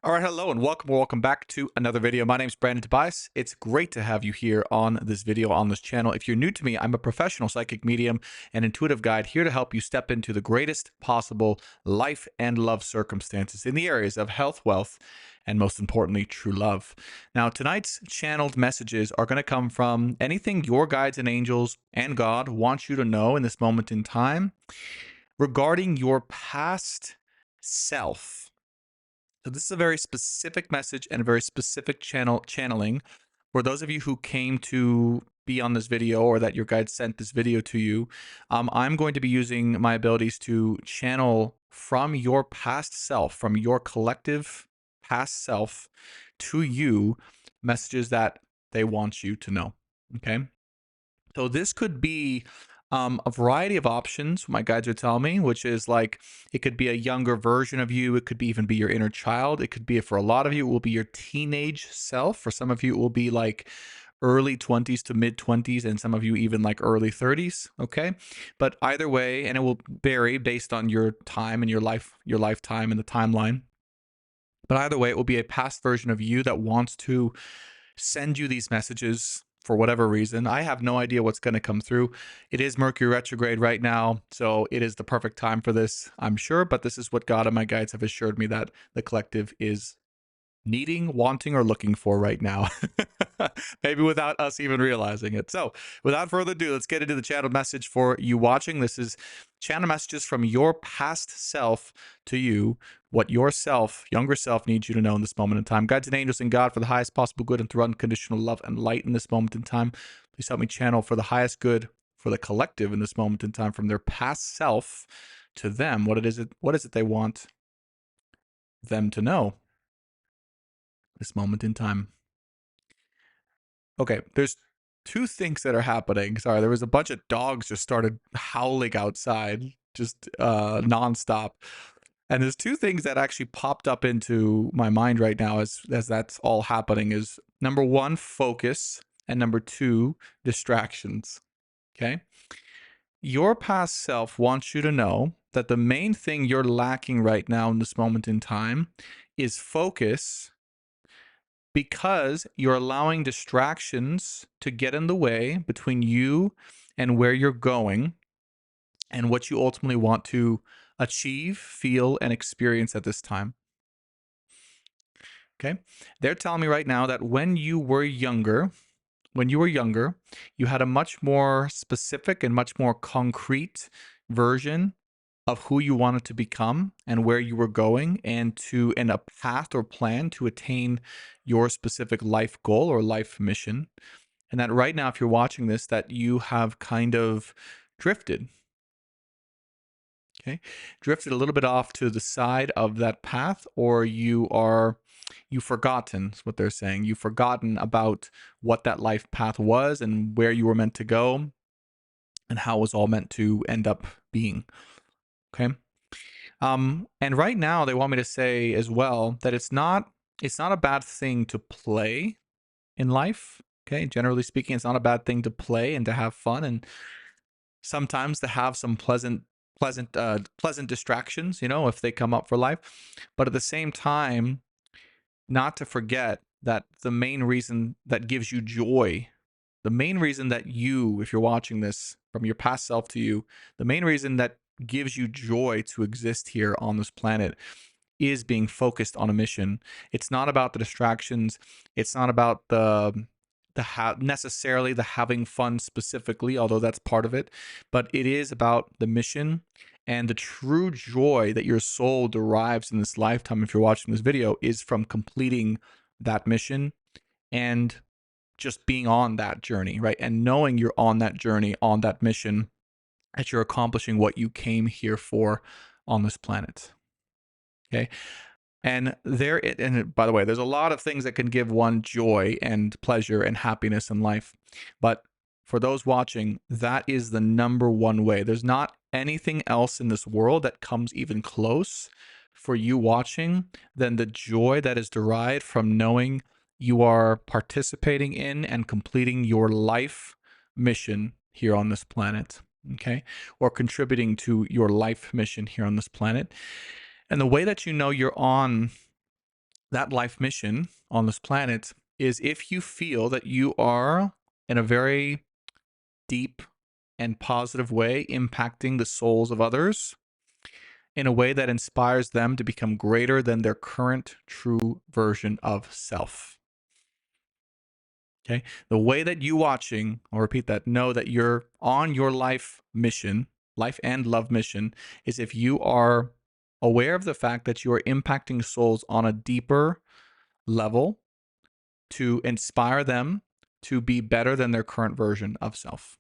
All right, hello and welcome back to another video. My name is Brandon Tobias. It's great to have you here on this video on this channel. If you're new to me, I'm a professional psychic medium and intuitive guide here to help you step into the greatest possible life and love circumstances in the areas of health, wealth, and most importantly, true love. Now, tonight's channeled messages are going to come from anything your guides and angels and God want you to know in this moment in time regarding your past self. So this is a very specific message and a very specific channeling. For those of you who came to be on this video or that your guide sent this video to you, I'm going to be using my abilities to channel from your past self, from your collective past self to you, messages that they want you to know. Okay. So this could be a variety of options, my guides are telling me, which is like it could be a younger version of you. It could be even be your inner child. It could be, for a lot of you, it will be your teenage self. For some of you, it will be like early 20s to mid 20s, and some of you even like early 30s. Okay. But either way, and it will vary based on your time and your lifetime and the timeline. But either way, it will be a past version of you that wants to send you these messages for whatever reason. I have no idea what's going to come through. It is Mercury retrograde right now, so it is the perfect time for this, I'm sure. But this is what God and my guides have assured me that the collective is needing, wanting, or looking for right now. Maybe without us even realizing it. So without further ado, let's get into the channel message for you watching. This is channel messages from your past self to you, what your self, younger self, needs you to know in this moment in time. Guides and angels and God, for the highest possible good and through unconditional love and light in this moment in time, please help me channel for the highest good for the collective in this moment in time, from their past self to them. What is it they want them to know this moment in time? Okay, there's two things that are happening. Sorry, there was a bunch of dogs just started howling outside, just nonstop. And there's two things that actually popped up into my mind right now as that's all happening is number one, focus, and number two, distractions. Okay? Your past self wants you to know that the main thing you're lacking right now in this moment in time is focus, because you're allowing distractions to get in the way between you and where you're going and what you ultimately want to achieve, feel, and experience at this time. Okay? They're telling me right now that when you were younger, you had a much more specific and much more concrete version of who you wanted to become and where you were going, and a path or plan to attain your specific life goal or life mission. And that right now, if you're watching this, that you have kind of drifted. Okay. Drifted a little bit off to the side of that path, or you've forgotten, is what they're saying. You've forgotten about what that life path was and where you were meant to go and how it was all meant to end up being. Okay. And right now they want me to say as well that it's not a bad thing to play in life. Okay. Generally speaking, it's not a bad thing to play and to have fun, and sometimes to have some pleasant distractions, if they come up for life. But at the same time, not to forget that the main reason that gives you joy, the main reason that you, if you're watching this from your past self to you, the main reason that gives you joy to exist here on this planet is being focused on a mission. It's not about the distractions. It's not about necessarily the having fun specifically, although that's part of it, but it is about the mission and the true joy that your soul derives in this lifetime. If you're watching this video, is from completing that mission and just being on that journey, right? And knowing you're on that journey, on that mission, that you're accomplishing what you came here for on this planet. Okay. And by the way, there's a lot of things that can give one joy and pleasure and happiness in life. But for those watching, that is the number one way. There's not anything else in this world that comes even close for you watching than the joy that is derived from knowing you are participating in and completing your life mission here on this planet. Okay. Or contributing to your life mission here on this planet. And the way that you know you're on that life mission on this planet is if you feel that you are in a very deep and positive way impacting the souls of others in a way that inspires them to become greater than their current true version of self. Okay? The way that you watching, I'll repeat that, know that you're on your life mission, life and love mission, is if you are aware of the fact that you are impacting souls on a deeper level to inspire them to be better than their current version of self.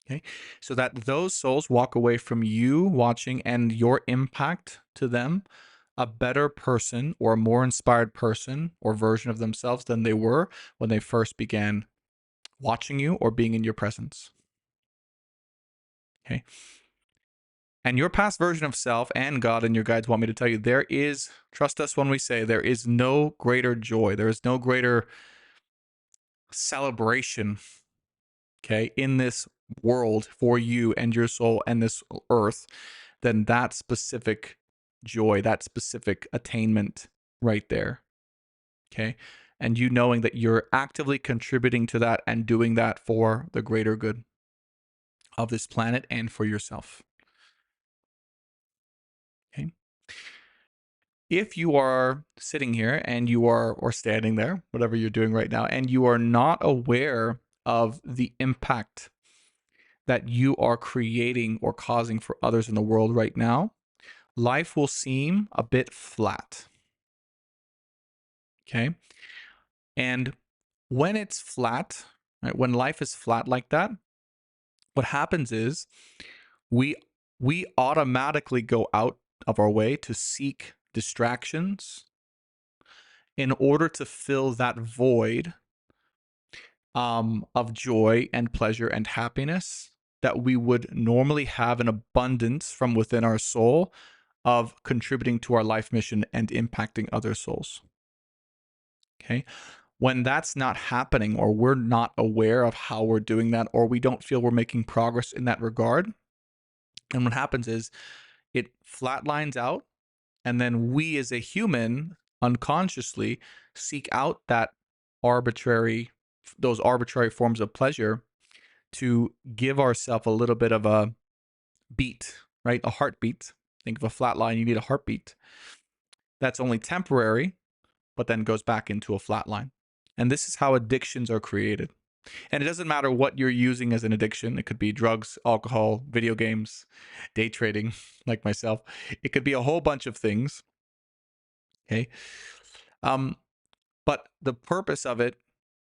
Okay, so that those souls walk away from you watching and your impact to them a better person or a more inspired person or version of themselves than they were when they first began watching you or being in your presence. Okay. And your past version of self and God and your guides want me to tell you there is, trust us when we say, there is no greater joy. There is no greater celebration, okay, in this world for you and your soul and this earth than that specific joy, that specific attainment right there. Okay. And you knowing that you're actively contributing to that and doing that for the greater good of this planet and for yourself. Okay. If you are sitting here and you are, or standing there, whatever you're doing right now, and you are not aware of the impact that you are creating or causing for others in the world right now, life will seem a bit flat. Okay. And when it's flat, right, when life is flat like that, what happens is we automatically go out of our way to seek distractions in order to fill that void of joy and pleasure and happiness that we would normally have an abundance from within our soul of contributing to our life mission and impacting other souls. Okay. When that's not happening, or we're not aware of how we're doing that, or we don't feel we're making progress in that regard, and what happens is it flatlines out, and then we as a human unconsciously seek out those arbitrary forms of pleasure to give ourselves a little bit of a beat, right? A heartbeat. Think of a flat line, you need a heartbeat. That's only temporary, but then goes back into a flat line. And this is how addictions are created. And it doesn't matter what you're using as an addiction. It could be drugs, alcohol, video games, day trading, like myself. It could be a whole bunch of things. Okay. But the purpose of it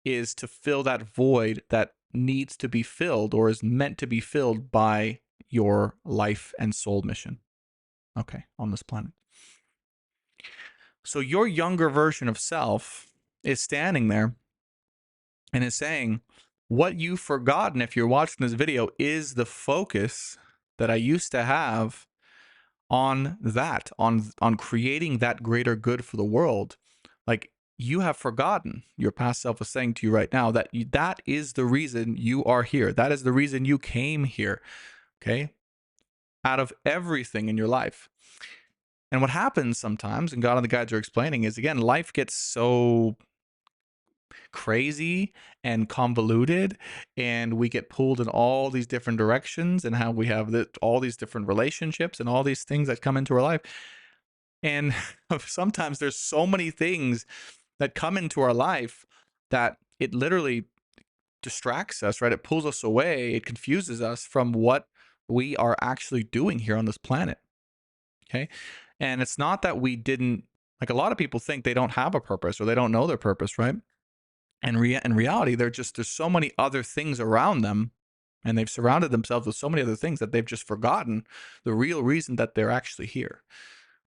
is to fill that void that needs to be filled or is meant to be filled by your life and soul mission. Okay, on this planet. So your younger version of self is standing there and is saying, what you've forgotten if you're watching this video is the focus that I used to have on that, on creating that greater good for the world. Like, you have forgotten, your past self is saying to you right now that that is the reason you are here. That is the reason you came here. Okay. Out of everything in your life. And what happens sometimes, and God and the guides are explaining, is again, life gets so crazy and convoluted, and we get pulled in all these different directions, and how we have all these different relationships and all these things that come into our life. And sometimes there's so many things that come into our life that it literally distracts us, right? It pulls us away. It confuses us from what we are actually doing here on this planet. Okay. And it's not that we didn't, like, a lot of people think they don't have a purpose or they don't know their purpose, right? And in reality, there's so many other things around them, and they've surrounded themselves with so many other things that they've just forgotten the real reason that they're actually here.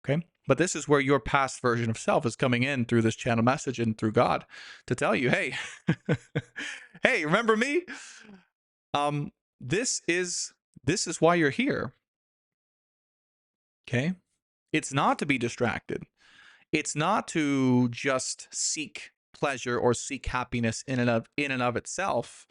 Okay. But this is where your past version of self is coming in through this channel message and through God to tell you, hey, hey, remember me? This is why you're here. Okay. It's not to be distracted. It's not to just seek pleasure or seek happiness in and of itself.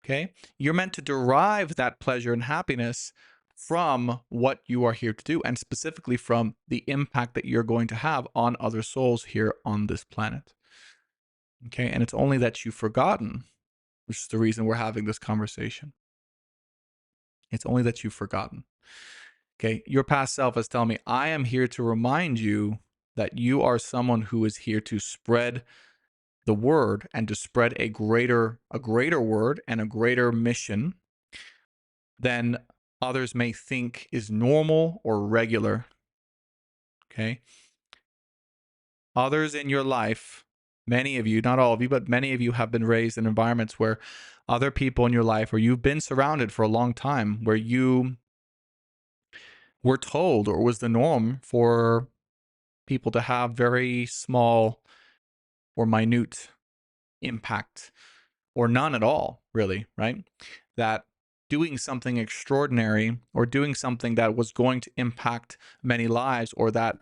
Okay. You're meant to derive that pleasure and happiness from what you are here to do, and specifically from the impact that you're going to have on other souls here on this planet. Okay, and it's only that you've forgotten, which is the reason we're having this conversation. It's only that you've forgotten. Okay, your past self is telling me, I am here to remind you that you are someone who is here to spread the word and to spread a greater word and a greater mission than others may think is normal or regular. Okay, others in your life, many of you, not all of you, but many of you have been raised in environments where other people in your life, or you've been surrounded for a long time, where you were told, or was the norm for people to have very small or minute impact, or none at all, really, right? That doing something extraordinary, or doing something that was going to impact many lives, or that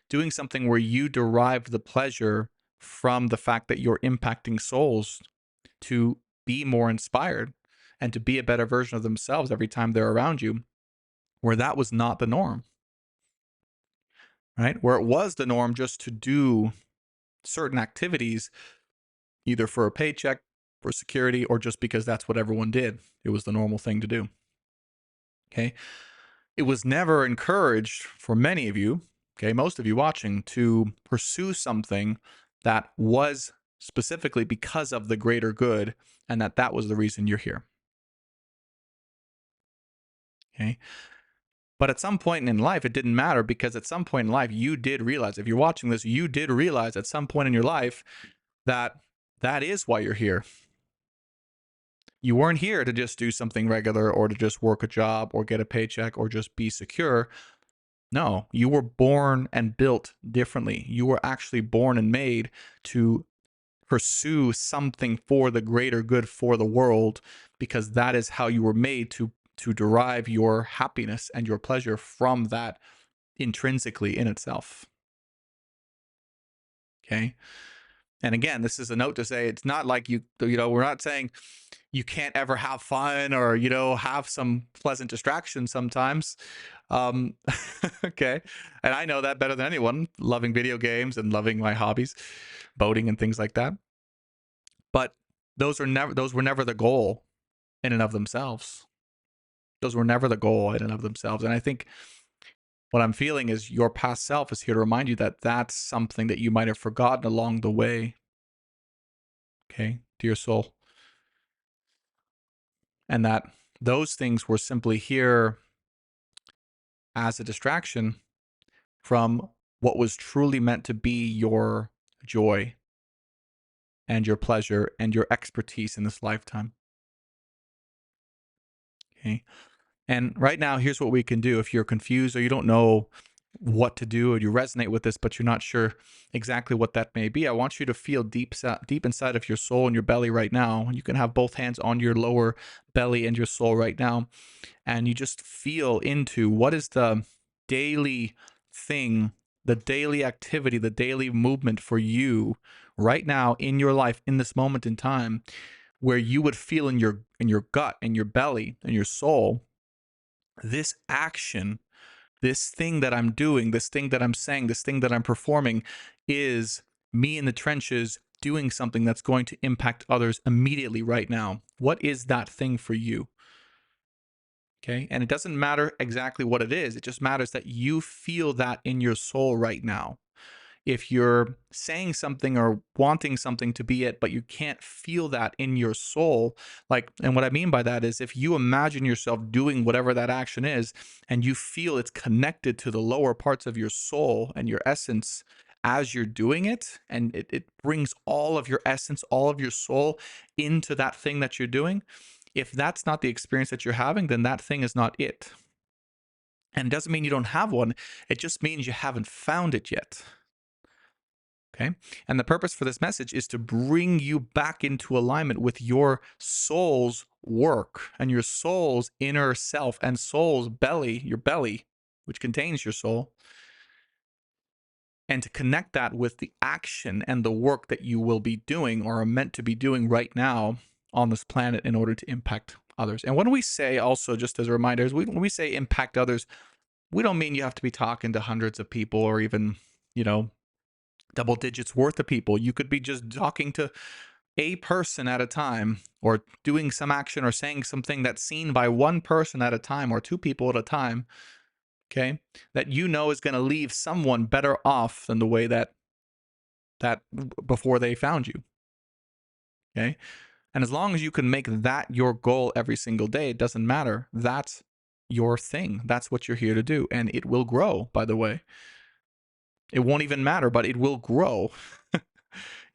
doing something where you derive the pleasure from the fact that you're impacting souls to be more inspired and to be a better version of themselves every time they're around you, where that was not the norm, right? Where it was the norm just to do certain activities, either for a paycheck, for security, or just because that's what everyone did. It was the normal thing to do. Okay. It was never encouraged for many of you, okay, most of you watching, to pursue something that was specifically because of the greater good, and that was the reason you're here. Okay. But at some point in life, it didn't matter, because at some point in life, you did realize, if you're watching this, you did realize at some point in your life that that is why you're here. You weren't here to just do something regular, or to just work a job, or get a paycheck, or just be secure. No, you were born and built differently. You were actually born and made to pursue something for the greater good for the world, because that is how you were made to derive your happiness and your pleasure from that intrinsically in itself. Okay? And again, this is a note to say, it's not like we're not saying you can't ever have fun, or, have some pleasant distractions sometimes. Okay. And I know that better than anyone, loving video games and loving my hobbies, boating and things like that. But those were never the goal in and of themselves. Those were never the goal in and of themselves. And I think what I'm feeling is your past self is here to remind you that that's something that you might have forgotten along the way. Okay, dear soul. And that those things were simply here as a distraction from what was truly meant to be your joy and your pleasure and your expertise in this lifetime. Okay. And right now, here's what we can do. If you're confused, or you don't know what to do, or you resonate with this, but you're not sure exactly what that may be, I want you to feel deep inside of your soul and your belly right now. You can have both hands on your lower belly and your soul right now. And you just feel into what is the daily thing, the daily activity, the daily movement for you right now in your life, in this moment in time, where you would feel in your gut, in your belly, in your soul, this action, this thing that I'm doing, this thing that I'm saying, this thing that I'm performing is me in the trenches doing something that's going to impact others immediately right now. What is that thing for you? Okay. And it doesn't matter exactly what it is. It just matters that you feel that in your soul right now. If you're saying something or wanting something to be it, but you can't feel that in your soul, and what I mean by that is, if you imagine yourself doing whatever that action is, and you feel it's connected to the lower parts of your soul and your essence as you're doing it, and it brings all of your essence, all of your soul into that thing that you're doing. If that's not the experience that you're having, then that thing is not it. And it doesn't mean you don't have one. It just means you haven't found it yet. Okay. And the purpose for this message is to bring you back into alignment with your soul's work and your soul's inner self and soul's belly, your belly, which contains your soul, and to connect that with the action and the work that you will be doing, or are meant to be doing right now on this planet, in order to impact others. And when we say, also just as a reminder, when we say impact others, we don't mean you have to be talking to hundreds of people or even, double digits worth of people. You could be just talking to a person at a time, or doing some action or saying something that's seen by one person at a time or two people at a time, okay, that is going to leave someone better off than the way that before they found you. Okay. And as long as you can make that your goal every single day, it doesn't matter. That's your thing. That's what you're here to do. And it will grow, by the way. It won't even matter, but it will grow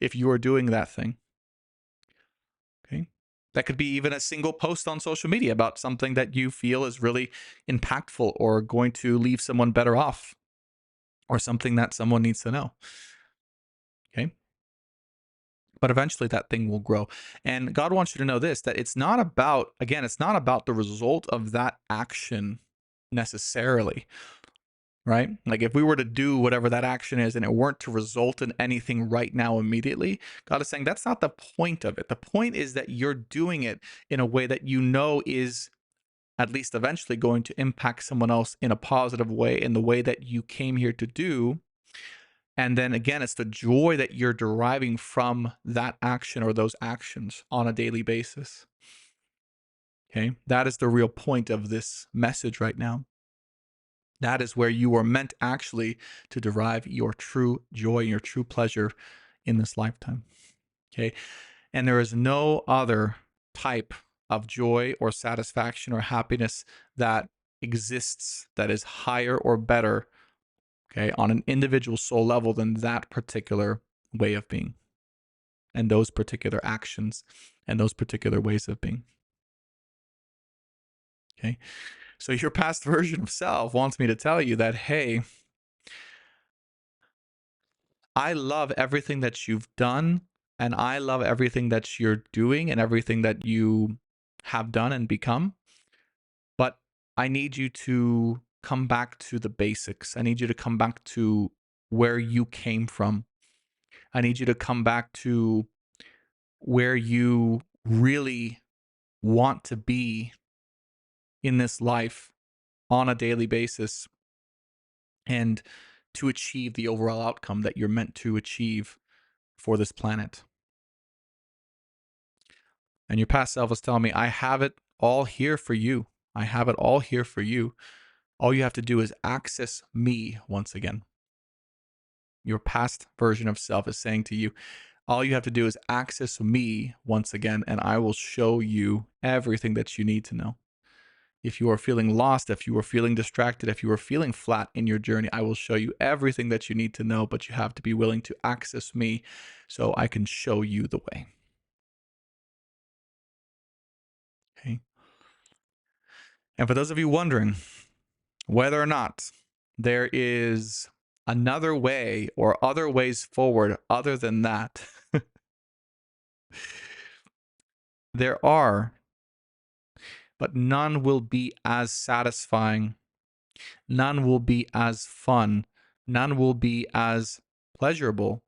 if you are doing that thing. Okay. That could be even a single post on social media about something that you feel is really impactful or going to leave someone better off, or something that someone needs to know. Okay. But eventually that thing will grow. And God wants you to know this, that it's not about, again, it's not about the result of that action necessarily, right? Like if we were to do whatever that action is and it weren't to result in anything right now immediately, God is saying that's not the point of it. The point is that you're doing it in a way that is at least eventually going to impact someone else in a positive way, in the way that you came here to do. And then again, it's the joy that you're deriving from that action or those actions on a daily basis. Okay. That is the real point of this message right now. That is where you are meant actually to derive your true joy, your true pleasure in this lifetime. Okay. And there is no other type of joy or satisfaction or happiness that exists that is higher or better, okay, on an individual soul level than that particular way of being, and those particular actions, and those particular ways of being. Okay. So your past version of self wants me to tell you that, hey, I love everything that you've done, and I love everything that you're doing and everything that you have done and become. But I need you to come back to the basics. I need you to come back to where you came from. I need you to come back to where you really want to be in this life on a daily basis, and to achieve the overall outcome that you're meant to achieve for this planet. And your past self is telling me, I have it all here for you. I have it all here for you. All you have to do is access me once again. Your past version of self is saying to you, all you have to do is access me once again, and I will show you everything that you need to know. If you are feeling lost, if you are feeling distracted, if you are feeling flat in your journey, I will show you everything that you need to know, but you have to be willing to access me so I can show you the way. Okay. And for those of you wondering whether or not there is another way or other ways forward other than that, there are, but none will be as satisfying, none will be as fun, none will be as pleasurable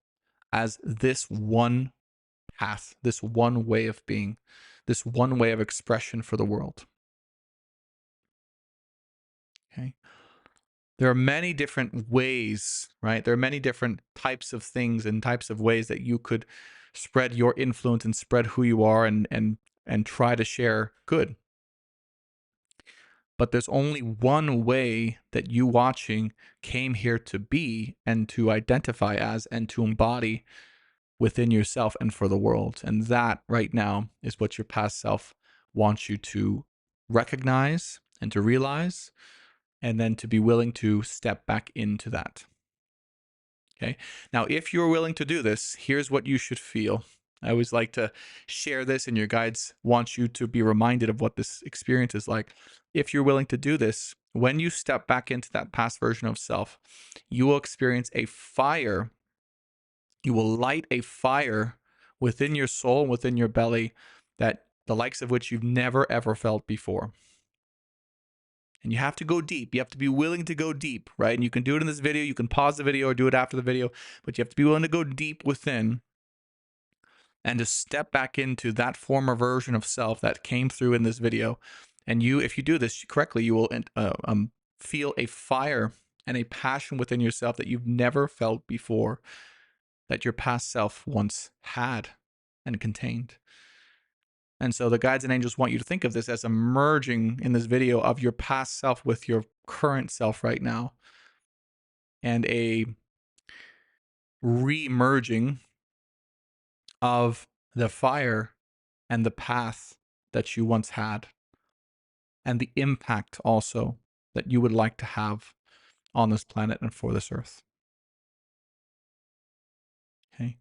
as this one path, this one way of being, this one way of expression for the world. Okay. There are many different ways, right? There are many different types of things and types of ways that you could spread your influence and spread who you are, and try to share good. But there's only one way that you watching came here to be and to identify as and to embody within yourself and for the world. And that right now is what your past self wants you to recognize and to realize, and then to be willing to step back into that. Okay. Now, if you're willing to do this, here's what you should feel. I always like to share this, and your guides want you to be reminded of what this experience is like. If you're willing to do this, when you step back into that past version of self, you will experience a fire. You will light a fire within your soul, within your belly, that the likes of which you've never ever felt before. And you have to go deep. You have to be willing to go deep, right? And you can do it in this video. You can pause the video or do it after the video, but you have to be willing to go deep within. and to step back into that former version of self that came through in this video. And you, if you do this correctly, you will feel a fire and a passion within yourself that you've never felt before, that your past self once had and contained. And so the guides and angels want you to think of this as a merging in this video of your past self with your current self right now, and a re-merging of the fire and the path that you once had, and the impact also that you would like to have on this planet and for this earth. Okay?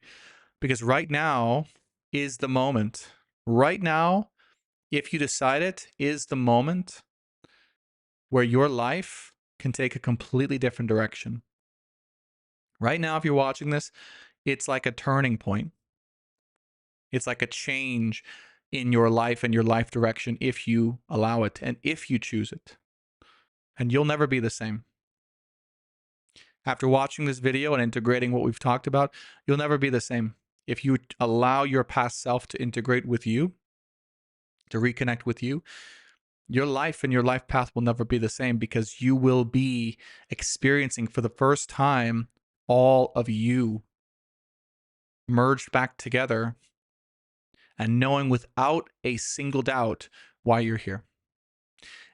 Because right now is the moment. Right now, if you decide it, is the moment where your life can take a completely different direction. Right now, if you're watching this, it's like a turning point. It's like a change in your life and your life direction if you allow it and if you choose it. And you'll never be the same. After watching this video and integrating what we've talked about, you'll never be the same. If you allow your past self to integrate with you, to reconnect with you, your life and your life path will never be the same, because you will be experiencing for the first time all of you merged back together and knowing without a single doubt why you're here.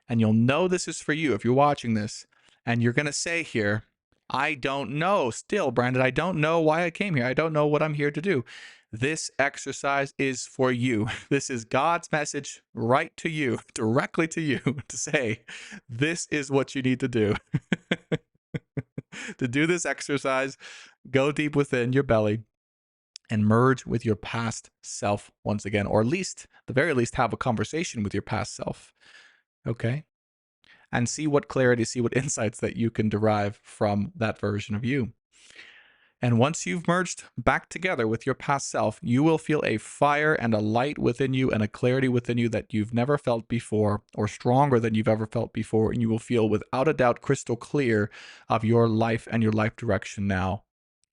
And you'll know this is for you if you're watching this, and you're going to say here, I don't know still, Brandon, I don't know why I came here. I don't know what I'm here to do. This exercise is for you. This is God's message right to you, directly to you, to say, this is what you need to do. To do this exercise, go deep within your belly and merge with your past self once again, or at least, the very least, have a conversation with your past self. Okay? And see what clarity, see what insights that you can derive from that version of you. And once you've merged back together with your past self, you will feel a fire and a light within you and a clarity within you that you've never felt before, or stronger than you've ever felt before. And you will feel without a doubt crystal clear of your life and your life direction now,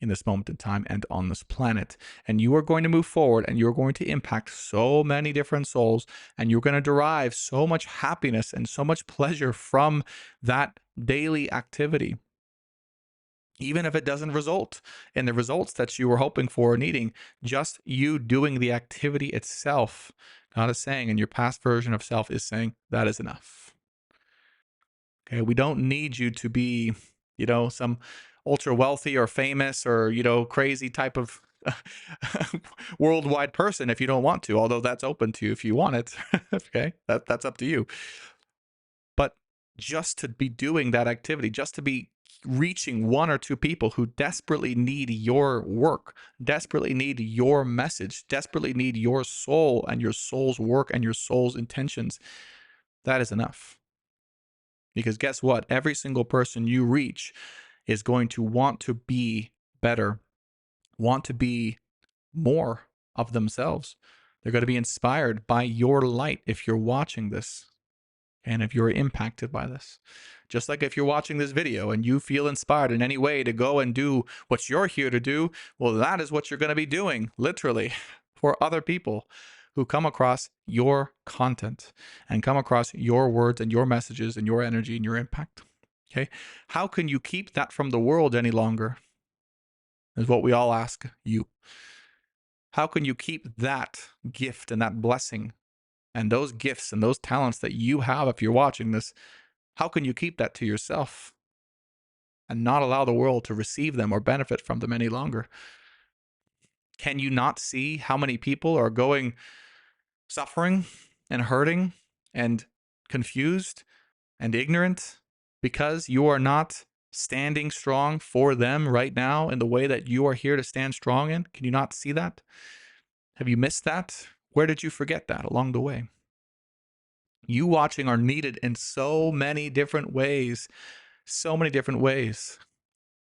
in this moment in time and on this planet. And you are going to move forward, and you're going to impact so many different souls, and you're going to derive so much happiness and so much pleasure from that daily activity. Even if it doesn't result in the results that you were hoping for or needing, just you doing the activity itself, God is saying, and your past version of self is saying, that is enough. Okay, we don't need you to be, some ultra wealthy or famous or, crazy type of worldwide person if you don't want to, although that's open to you if you want it. Okay, that's up to you. But just to be doing that activity, just to be reaching one or two people who desperately need your work, desperately need your message, desperately need your soul and your soul's work and your soul's intentions, that is enough. Because guess what? Every single person you reach is going to want to be better, want to be more of themselves. They're going to be inspired by your light if you're watching this, and if you're impacted by this. Just like if you're watching this video and you feel inspired in any way to go and do what you're here to do, well, that is what you're going to be doing, literally, for other people who come across your content and come across your words and your messages and your energy and your impact. Okay? How can you keep that from the world any longer? Is what we all ask you. How can you keep that gift and that blessing and those gifts and those talents that you have if you're watching this? How can you keep that to yourself and not allow the world to receive them or benefit from them any longer? Can you not see how many people are suffering and hurting and confused and ignorant because you are not standing strong for them right now in the way that you are here to stand strong in? Can you not see that? Have you missed that? Where did you forget that along the way? You watching are needed in so many different ways. So many different ways.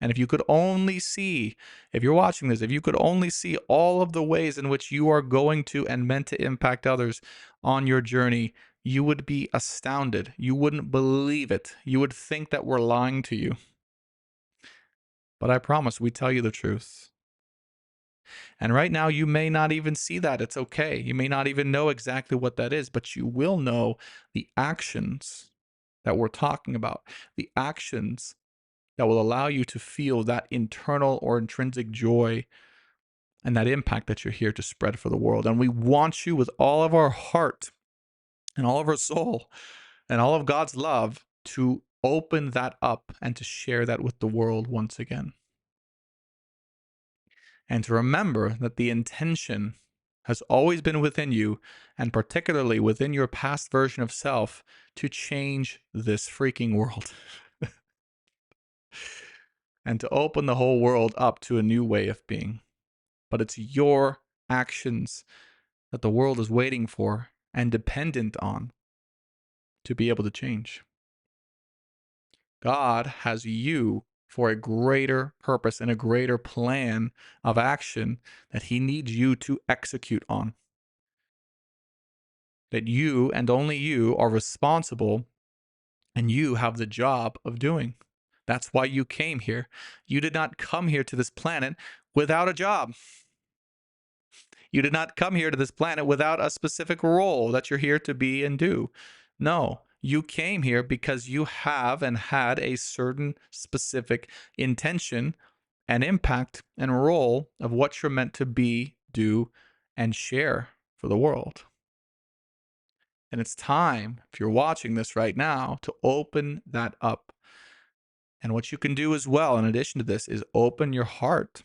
And if you could only see, if you're watching this, if you could only see all of the ways in which you are going to and meant to impact others on your journey, you would be astounded. You wouldn't believe it. You would think that we're lying to you. But I promise we tell you the truth. And right now, you may not even see that. It's okay. You may not even know exactly what that is, but you will know the actions that we're talking about, the actions that will allow you to feel that internal or intrinsic joy and that impact that you're here to spread for the world. And we want you with all of our heart and all of our soul and all of God's love to open that up and to share that with the world once again. And to remember that the intention has always been within you, and particularly within your past version of self, to change this freaking world and to open the whole world up to a new way of being. But it's your actions that the world is waiting for and dependent on to be able to change. God has you for a greater purpose and a greater plan of action that He needs you to execute on. That you and only you are responsible and you have the job of doing. That's why you came here. You did not come here to this planet without a job. You did not come here to this planet without a specific role that you're here to be and do. No, you came here because you have and had a certain specific intention and impact and role of what you're meant to be, do, and share for the world. And it's time, if you're watching this right now, to open that up. And what you can do as well, in addition to this, is open your heart.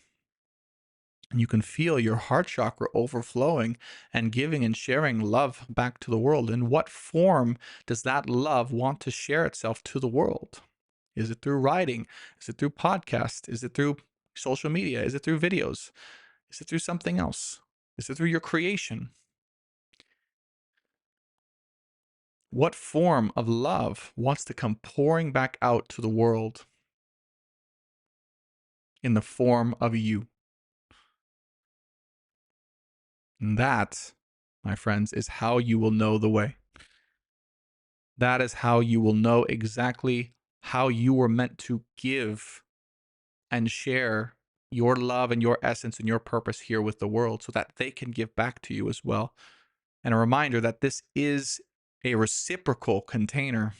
And you can feel your heart chakra overflowing and giving and sharing love back to the world. In what form does that love want to share itself to the world? Is it through writing? Is it through podcasts? Is it through social media? Is it through videos? Is it through something else? Is it through your creation? What form of love wants to come pouring back out to the world in the form of you? And that, my friends, is how you will know the way. That is how you will know exactly how you were meant to give and share your love and your essence and your purpose here with the world so that they can give back to you as well. And a reminder that this is a reciprocal container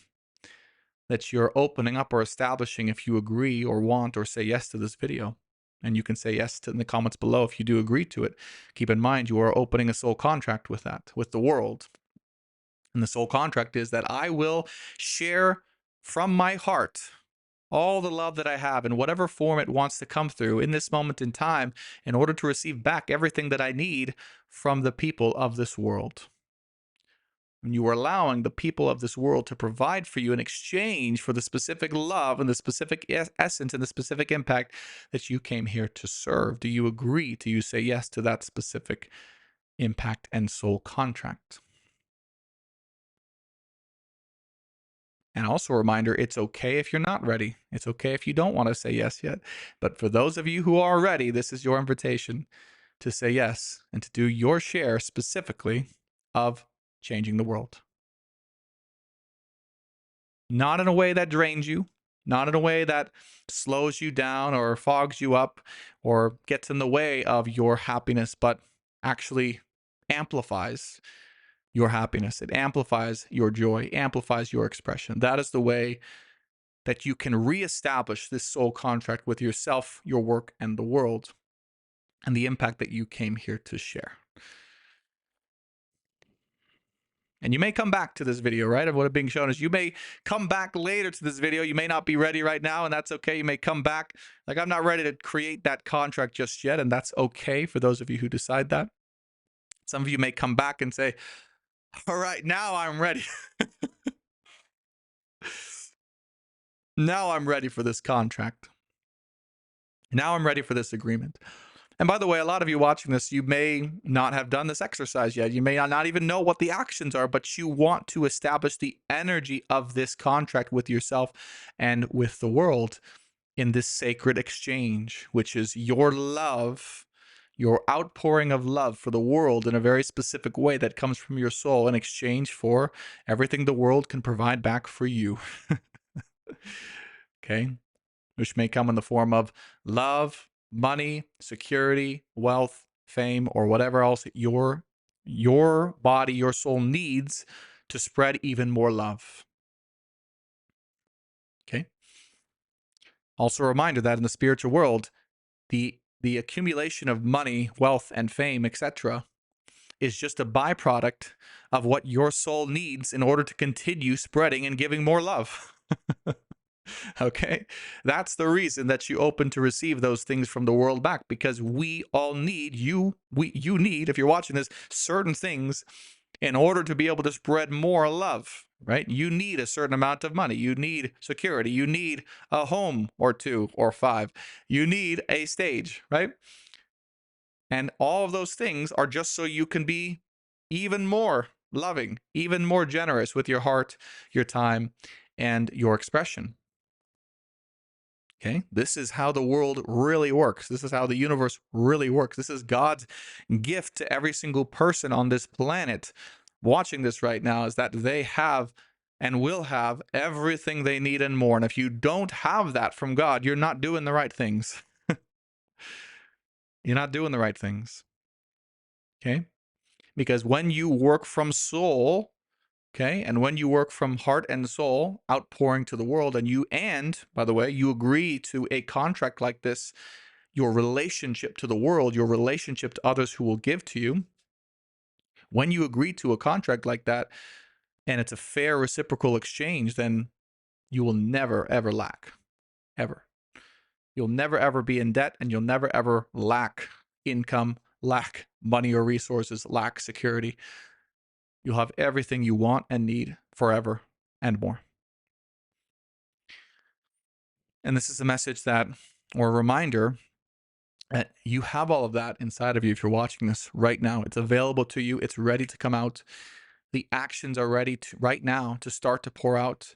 that you're opening up or establishing if you agree or want or say yes to this video. And you can say yes in the comments below if you do agree to it. Keep in mind, you are opening a soul contract with that, with the world. And the soul contract is that I will share from my heart all the love that I have in whatever form it wants to come through in this moment in time in order to receive back everything that I need from the people of this world. And you are allowing the people of this world to provide for you in exchange for the specific love and the specific essence and the specific impact that you came here to serve. Do you agree? Do you say yes to that specific impact and soul contract? And also a reminder, it's okay if you're not ready. It's okay if you don't want to say yes yet. But for those of you who are ready, this is your invitation to say yes and to do your share specifically of changing the world. Not in a way that drains you, not in a way that slows you down or fogs you up or gets in the way of your happiness, but actually amplifies your happiness. It amplifies your joy, amplifies your expression. That is the way that you can reestablish this soul contract with yourself, your work, and the world, and the impact that you came here to share. And you may come back to this video, right? Of what is being shown is you may come back later to this video. You may not be ready right now, and that's okay. You may come back. Like, I'm not ready to create that contract just yet, and that's okay for those of you who decide that. Some of you may come back and say, all right, now I'm ready. Now I'm ready for this contract. Now I'm ready for this agreement. And by the way, a lot of you watching this, you may not have done this exercise yet. You may not even know what the actions are, but you want to establish the energy of this contract with yourself and with the world in this sacred exchange, which is your love, your outpouring of love for the world in a very specific way that comes from your soul in exchange for everything the world can provide back for you. Okay? Which may come in the form of love, money, security, wealth, fame, or whatever else your body, your soul needs to spread even more love. Okay? Also a reminder that in the spiritual world, the accumulation of money, wealth, and fame, etc., is just a byproduct of what your soul needs in order to continue spreading and giving more love. Okay? That's the reason that you open to receive those things from the world back, because we all need you need, if you're watching this, certain things in order to be able to spread more love, right? You need a certain amount of money. You need security. You need a home or two or five. You need a stage, right? And all of those things are just so you can be even more loving, even more generous with your heart, your time, and your expression. Okay? This is how the world really works. This is how the universe really works. This is God's gift to every single person on this planet watching this right now, is that they have and will have everything they need and more. And if you don't have that from God, you're not doing the right things. You're not doing the right things. Okay? Because when you work from soul, okay, and when you work from heart and soul, outpouring to the world, and by the way, you agree to a contract like this, your relationship to the world, your relationship to others who will give to you, when you agree to a contract like that, and it's a fair reciprocal exchange, then you will never, ever lack. Ever. You'll never, ever be in debt, and you'll never, ever lack income, lack money or resources, lack security. You'll have everything you want and need forever and more. And this is a message that, or a reminder, that you have all of that inside of you if you're watching this right now. It's available to you. It's ready to come out. The actions are ready to right now to start to pour out.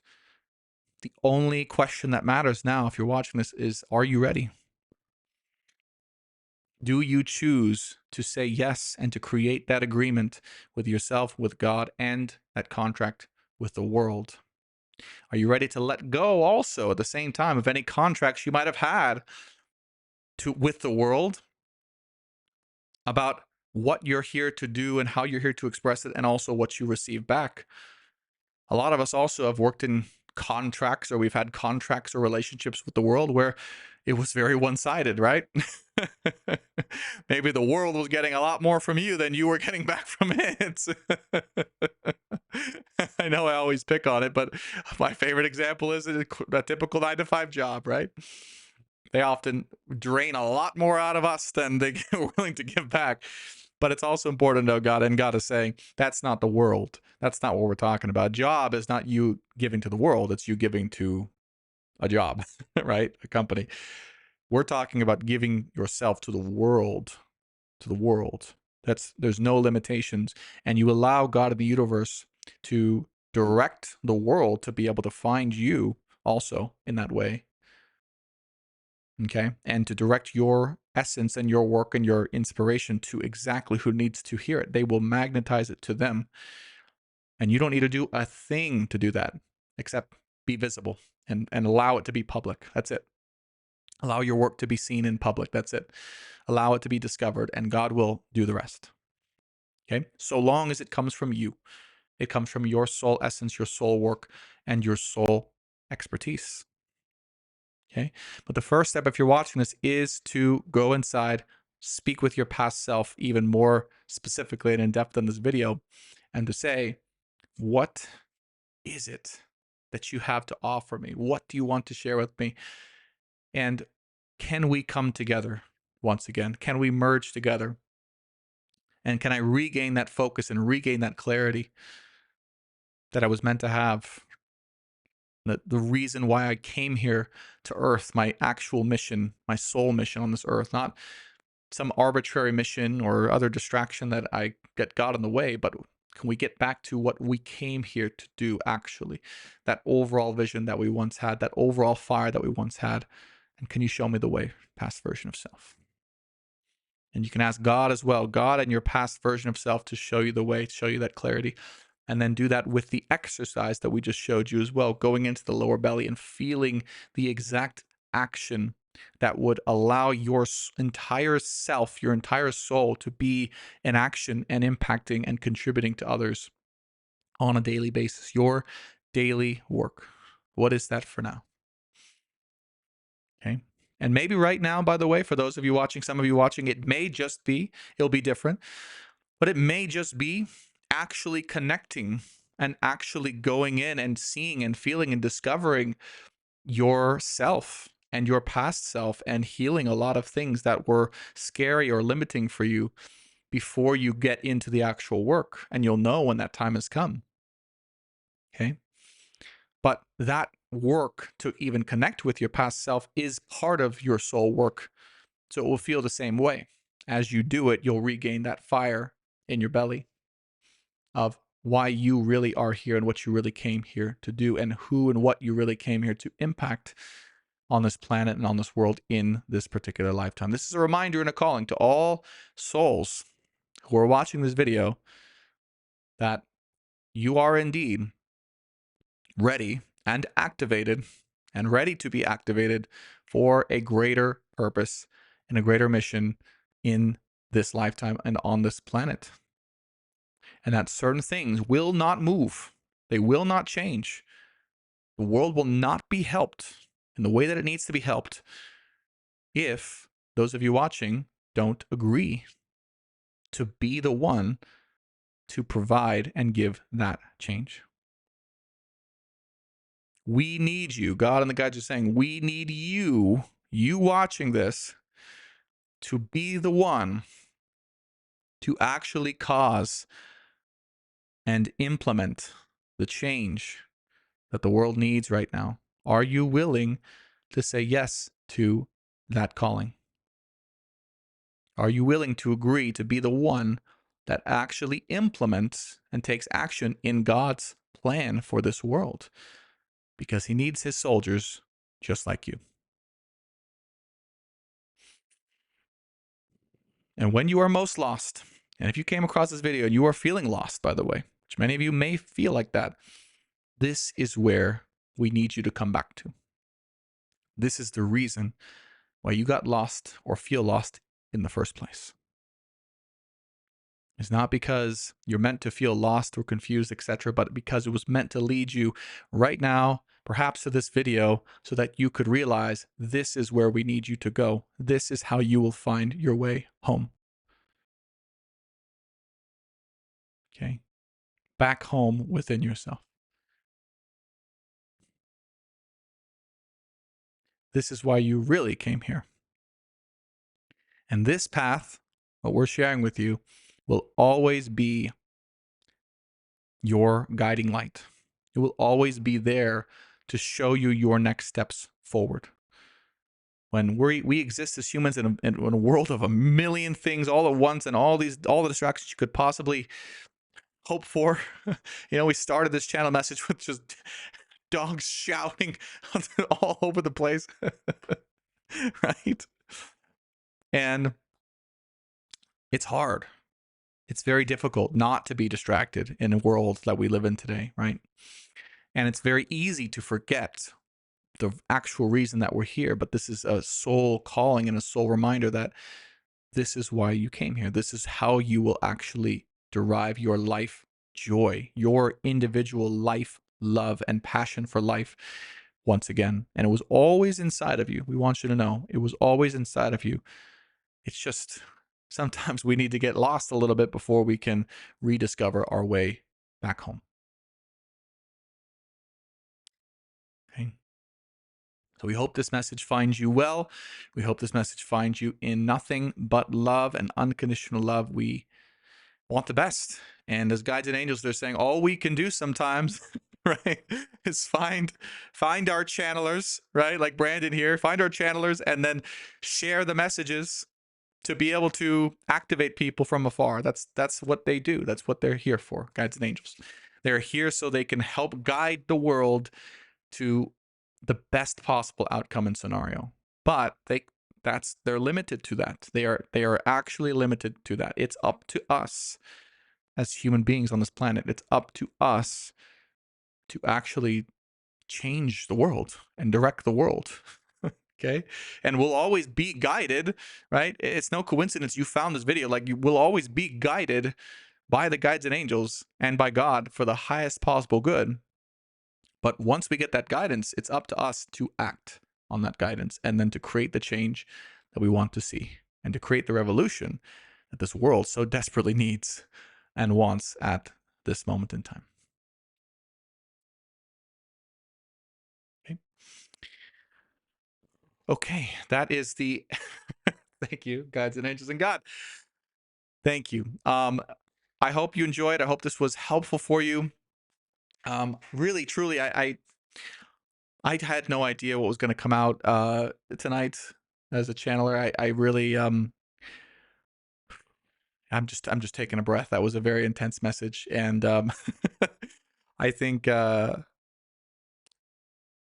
The only question that matters now, if you're watching this, is, are you ready? Do you choose to say yes and to create that agreement with yourself, with God, and that contract with the world? Are you ready to let go also at the same time of any contracts you might have had with the world about what you're here to do and how you're here to express it, and also what you receive back? A lot of us also have worked in contracts, or we've had contracts or relationships with the world where it was very one-sided, right? Maybe the world was getting a lot more from you than you were getting back from it. I know I always pick on it, but my favorite example is a typical 9-to-5 job, right? They often drain a lot more out of us than they're willing to give back. But it's also important to know God is saying, that's not the world. That's not what we're talking about. Job is not you giving to the world. It's you giving to a job, right? A company. We're talking about giving yourself to the world, to the world. There's no limitations. And you allow God of the universe to direct the world to be able to find you also in that way. Okay? And to direct your essence and your work and your inspiration to exactly who needs to hear it. They will magnetize it to them. And you don't need to do a thing to do that, except be visible and allow it to be public. That's it. Allow your work to be seen in public. That's it. Allow it to be discovered, and God will do the rest. Okay? So long as it comes from you. It comes from your soul essence, your soul work, and your soul expertise. Okay? But the first step, if you're watching this, is to go inside, speak with your past self even more specifically and in depth in this video, and to say, what is it that you have to offer me? What do you want to share with me? And can we come together once again? Can we merge together? And can I regain that focus and regain that clarity that I was meant to have? The reason why I came here to Earth, my actual mission, my soul mission on this Earth, not some arbitrary mission or other distraction that I get got in the way, but can we get back to what we came here to do actually? That overall vision that we once had, that overall fire that we once had. And can you show me the way, past version of self? And you can ask God as well, God and your past version of self, to show you the way, to show you that clarity. And then do that with the exercise that we just showed you as well, going into the lower belly and feeling the exact action that would allow your entire self, your entire soul to be in action and impacting and contributing to others on a daily basis. Your daily work. What is that for now? Okay. And maybe right now, by the way, for those of you watching, some of you watching, it may just be, it'll be different, but it may just be actually connecting and actually going in and seeing and feeling and discovering yourself and your past self and healing a lot of things that were scary or limiting for you before you get into the actual work. And you'll know when that time has come. Okay. But that work to even connect with your past self is part of your soul work. So it will feel the same way. As you do it, you'll regain that fire in your belly of why you really are here and what you really came here to do and who and what you really came here to impact on this planet and on this world in this particular lifetime. This is a reminder and a calling to all souls who are watching this video that you are indeed ready and activated and ready to be activated for a greater purpose and a greater mission in this lifetime and on this planet. And that certain things will not move. They will not change. The world will not be helped in the way that it needs to be helped if those of you watching don't agree to be the one to provide and give that change. We need you. God and the guides are saying, we need you watching this, to be the one to actually cause and implement the change that the world needs right now. Are you willing to say yes to that calling? Are you willing to agree to be the one that actually implements and takes action in God's plan for this world? Because he needs his soldiers just like you. And when you are most lost, and if you came across this video and you are feeling lost, by the way, which many of you may feel like that, this is where we need you to come back to. This is the reason why you got lost or feel lost in the first place. It's not because you're meant to feel lost or confused, etc., but because it was meant to lead you right now, perhaps to this video, so that you could realize this is where we need you to go. This is how you will find your way home. Okay? Back home within yourself. This is why you really came here. And this path, what we're sharing with you, will always be your guiding light. It will always be there to show you your next steps forward. When we exist as humans in a world of a million things all at once and all the distractions you could possibly hope for. We started this channel message with just dogs shouting all over the place. Right? And it's hard. It's very difficult not to be distracted in a world that we live in today, right? And it's very easy to forget the actual reason that we're here, but this is a soul calling and a soul reminder that this is why you came here. This is how you will actually derive your life joy, your individual life love and passion for life once again. And it was always inside of you. We want you to know it was always inside of you. It's just sometimes we need to get lost a little bit before we can rediscover our way back home. Okay. So we hope this message finds you well. We hope this message finds you in nothing but love and unconditional love. We want the best. And as guides and angels, they're saying all we can do sometimes, right, is find our channelers, right? Like Brandon here, find our channelers and then share the messages to be able to activate people from afar. That's what they do. That's what they're here for, guides and angels. They're here so they can help guide the world to the best possible outcome and scenario. But they're limited to that. They are actually limited to that. It's up to us as human beings on this planet. It's up to us to actually change the world and direct the world. Okay. And we'll always be guided, right? It's no coincidence you found this video. Like, you will always be guided by the guides and angels and by God for the highest possible good. But once we get that guidance, it's up to us to act on that guidance and then to create the change that we want to see and to create the revolution that this world so desperately needs and wants at this moment in time. Okay. Okay, that is the thank you, guides and angels and God. Thank you. I hope you enjoyed. I hope this was helpful for you. Really, truly, I had no idea what was going to come out tonight as a channeler. I really I'm just taking a breath. That was a very intense message, and I think uh,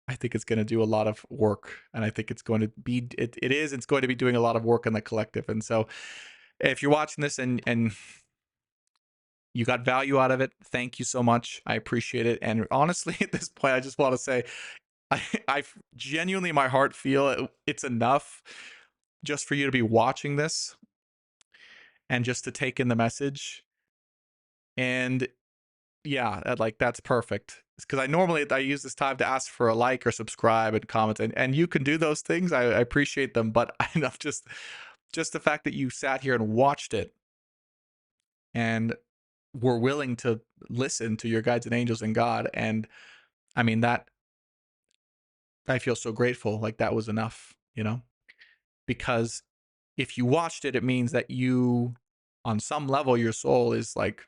I think it's going to do a lot of work, and I think it's going to be it's going to be doing a lot of work in the collective. And so, if you're watching this and you got value out of it, thank you so much. I appreciate it. And honestly, at this point, I just want to say, I genuinely, in my heart, feel it's enough just for you to be watching this and just to take in the message. And yeah, like, that's perfect. Because I use this time to ask for a like or subscribe and comment, and you can do those things. I appreciate them, but I know just the fact that you sat here and watched it and were willing to listen to your guides and angels and God, and I mean, that I feel so grateful. Like, that was enough, because if you watched it, it means that you, on some level, your soul is like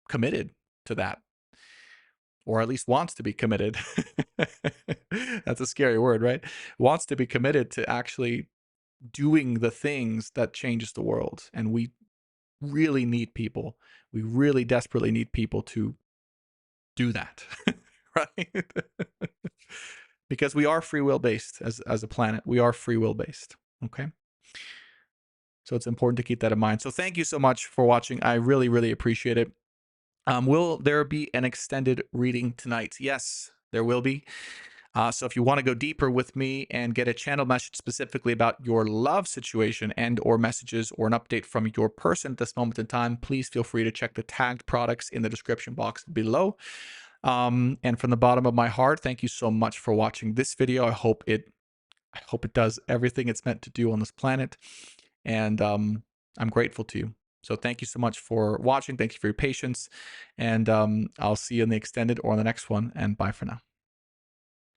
committed to that, or at least wants to be committed. That's a scary word, right? Wants to be committed to actually doing the things that changes the world. And we really need people. We really desperately need people to do that, right? Because we are free will based as a planet. We are free will based. Okay. So it's important to keep that in mind. So thank you so much for watching. I really, really appreciate it. Will there be an extended reading tonight? Yes, there will be. So if you want to go deeper with me and get a channel message specifically about your love situation and or messages or an update from your person at this moment in time, please feel free to check the tagged products in the description box below. And from the bottom of my heart, thank you so much for watching this video. I hope it does everything it's meant to do on this planet. And I'm grateful to you. So thank you so much for watching. Thank you for your patience. And I'll see you in the extended or on the next one. And bye for now.